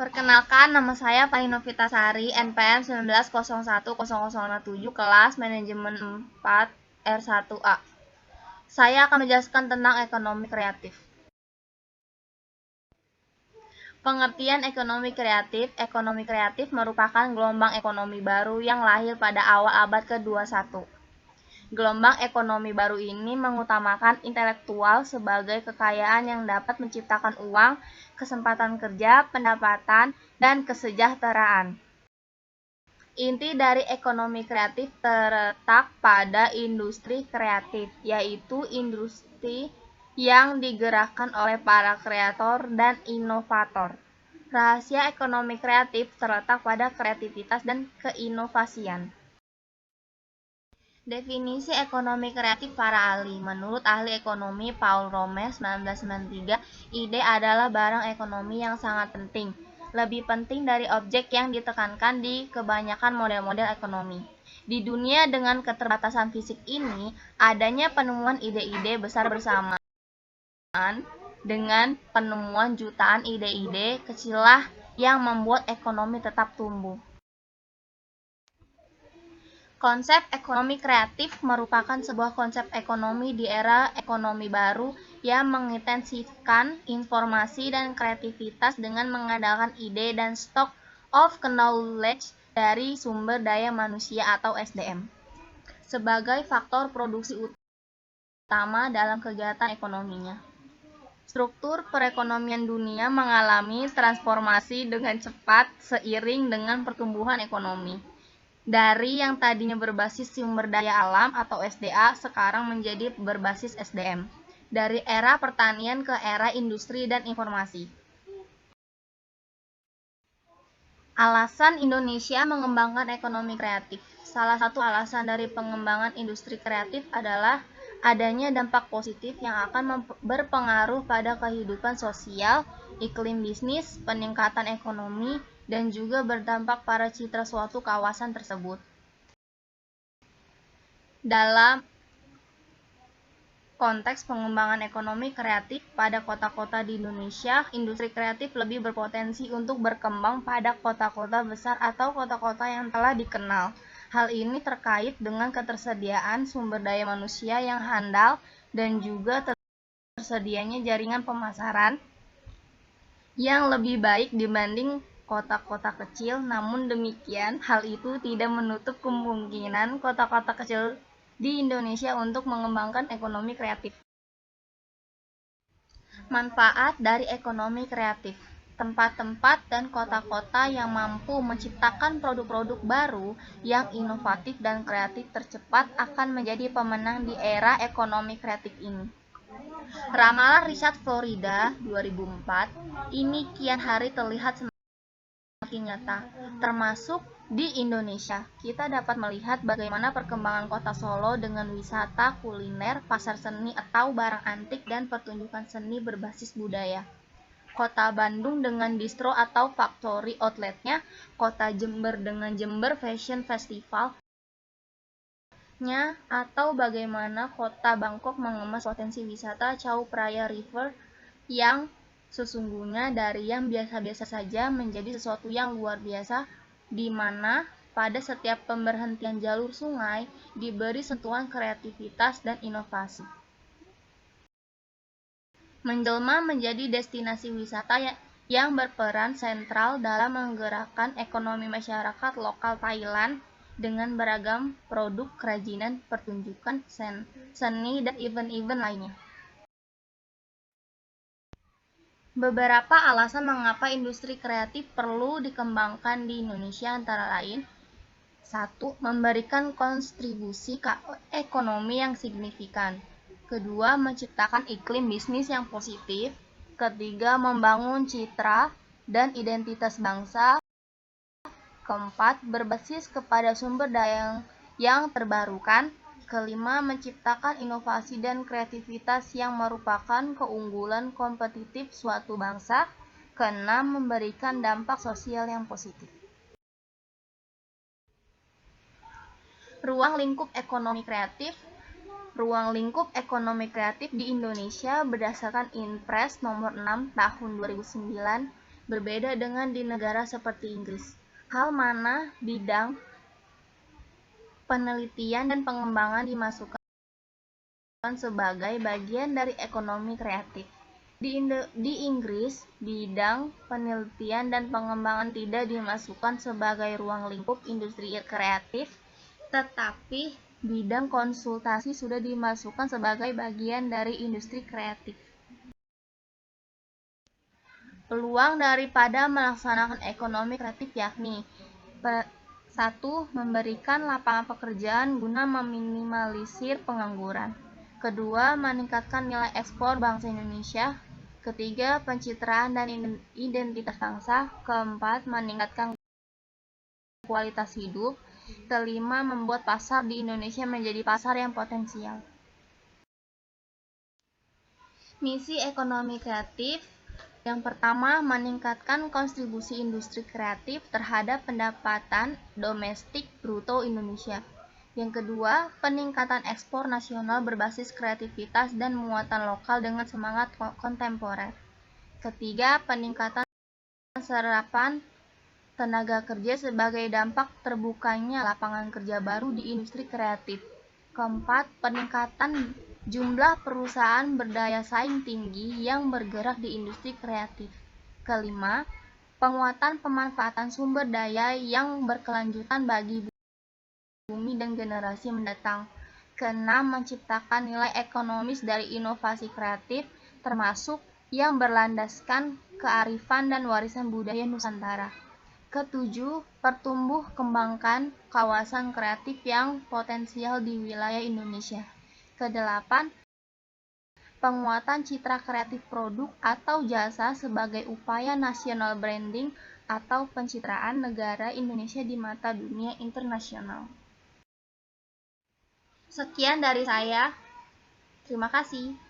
Perkenalkan, nama saya Fani Novitasari, NPM 19010057, kelas Manajemen 4 R1A. Saya akan menjelaskan tentang ekonomi kreatif. Pengertian ekonomi kreatif. Ekonomi kreatif merupakan gelombang ekonomi baru yang lahir pada awal abad ke-21. Gelombang ekonomi baru ini mengutamakan intelektual sebagai kekayaan yang dapat menciptakan uang, kesempatan kerja, pendapatan, dan kesejahteraan. Inti dari ekonomi kreatif terletak pada industri kreatif, yaitu industri yang digerakkan oleh para kreator dan inovator. Rahasia ekonomi kreatif terletak pada kreativitas dan keinovasian. Definisi ekonomi kreatif para ahli. Menurut ahli ekonomi Paul Romer 1993, ide adalah barang ekonomi yang sangat penting, lebih penting dari objek yang ditekankan di kebanyakan model-model ekonomi. Di dunia dengan keterbatasan fisik ini, adanya penemuan ide-ide besar bersamaan dengan penemuan jutaan ide-ide kecillah yang membuat ekonomi tetap tumbuh. Konsep ekonomi kreatif merupakan sebuah konsep ekonomi di era ekonomi baru yang mengintensifkan informasi dan kreativitas dengan mengandalkan ide dan stock of knowledge dari sumber daya manusia atau SDM sebagai faktor produksi utama dalam kegiatan ekonominya. Struktur perekonomian dunia mengalami transformasi dengan cepat seiring dengan pertumbuhan ekonomi. Dari yang tadinya berbasis sumber daya alam atau SDA sekarang menjadi berbasis SDM. Dari era pertanian ke era industri dan informasi. Alasan Indonesia mengembangkan ekonomi kreatif. Salah satu alasan dari pengembangan industri kreatif adalah adanya dampak positif yang akan berpengaruh pada kehidupan sosial, iklim bisnis, peningkatan ekonomi, dan juga berdampak pada citra suatu kawasan tersebut. Dalam konteks pengembangan ekonomi kreatif pada kota-kota di Indonesia, industri kreatif lebih berpotensi untuk berkembang pada kota-kota besar atau kota-kota yang telah dikenal. Hal ini terkait dengan ketersediaan sumber daya manusia yang handal dan juga tersedianya jaringan pemasaran yang lebih baik dibanding kota-kota kecil. Namun demikian, hal itu tidak menutup kemungkinan kota-kota kecil di Indonesia untuk mengembangkan ekonomi kreatif. Manfaat dari ekonomi kreatif. Tempat-tempat dan kota-kota yang mampu menciptakan produk-produk baru yang inovatif dan kreatif tercepat akan menjadi pemenang di era ekonomi kreatif ini. Ramalan Richard Florida 2004 ini kian hari terlihat semakin nyata, termasuk di Indonesia. Kita dapat melihat bagaimana perkembangan kota Solo dengan wisata, kuliner, pasar seni atau barang antik dan pertunjukan seni berbasis budaya. Kota Bandung dengan distro atau factory outletnya, kota Jember dengan Jember Fashion Festival, atau bagaimana kota Bangkok mengemas potensi wisata Chao Phraya River yang sesungguhnya dari yang biasa-biasa saja menjadi sesuatu yang luar biasa, di mana pada setiap pemberhentian jalur sungai diberi sentuhan kreativitas dan inovasi. Menjelma menjadi destinasi wisata yang berperan sentral dalam menggerakkan ekonomi masyarakat lokal Thailand dengan beragam produk kerajinan, pertunjukan seni, dan event-event lainnya. Beberapa alasan mengapa industri kreatif perlu dikembangkan di Indonesia antara lain: 1. Memberikan kontribusi ke ekonomi yang signifikan. 2. Menciptakan iklim bisnis yang positif. 3. Membangun citra dan identitas bangsa. 4. Berbasis kepada sumber daya yang terbarukan. 5. Menciptakan inovasi dan kreativitas yang merupakan keunggulan kompetitif suatu bangsa. 6. Memberikan dampak sosial yang positif. Ruang lingkup ekonomi kreatif. Ruang lingkup ekonomi kreatif di Indonesia berdasarkan Inpres nomor 6 tahun 2009 berbeda dengan di negara seperti Inggris. Hal mana bidang penelitian dan pengembangan dimasukkan sebagai bagian dari ekonomi kreatif. Di Inggris, bidang penelitian dan pengembangan tidak dimasukkan sebagai ruang lingkup industri kreatif, tetapi bidang konsultasi sudah dimasukkan sebagai bagian dari industri kreatif. Peluang daripada melaksanakan ekonomi kreatif yakni 1. Memberikan lapangan pekerjaan guna meminimalisir pengangguran. Kedua, meningkatkan nilai ekspor bangsa Indonesia. Ketiga, pencitraan dan identitas bangsa. Keempat, meningkatkan kualitas hidup. Kelima, membuat pasar di Indonesia menjadi pasar yang potensial. Misi ekonomi kreatif yang pertama, meningkatkan kontribusi industri kreatif terhadap pendapatan domestik bruto Indonesia. Yang kedua, peningkatan ekspor nasional berbasis kreativitas dan muatan lokal dengan semangat kontemporer. Ketiga, peningkatan serapan tenaga kerja sebagai dampak terbukanya lapangan kerja baru di industri kreatif. Keempat, peningkatan jumlah perusahaan berdaya saing tinggi yang bergerak di industri kreatif. Kelima, penguatan pemanfaatan sumber daya yang berkelanjutan bagi bumi dan generasi mendatang. Keenam, menciptakan nilai ekonomis dari inovasi kreatif, termasuk yang berlandaskan kearifan dan warisan budaya Nusantara. Ketujuh, pertumbuh kembangkan kawasan kreatif yang potensial di wilayah Indonesia. Kedelapan, penguatan citra kreatif produk atau jasa sebagai upaya national branding atau pencitraan negara Indonesia di mata dunia internasional. Sekian dari saya. Terima kasih.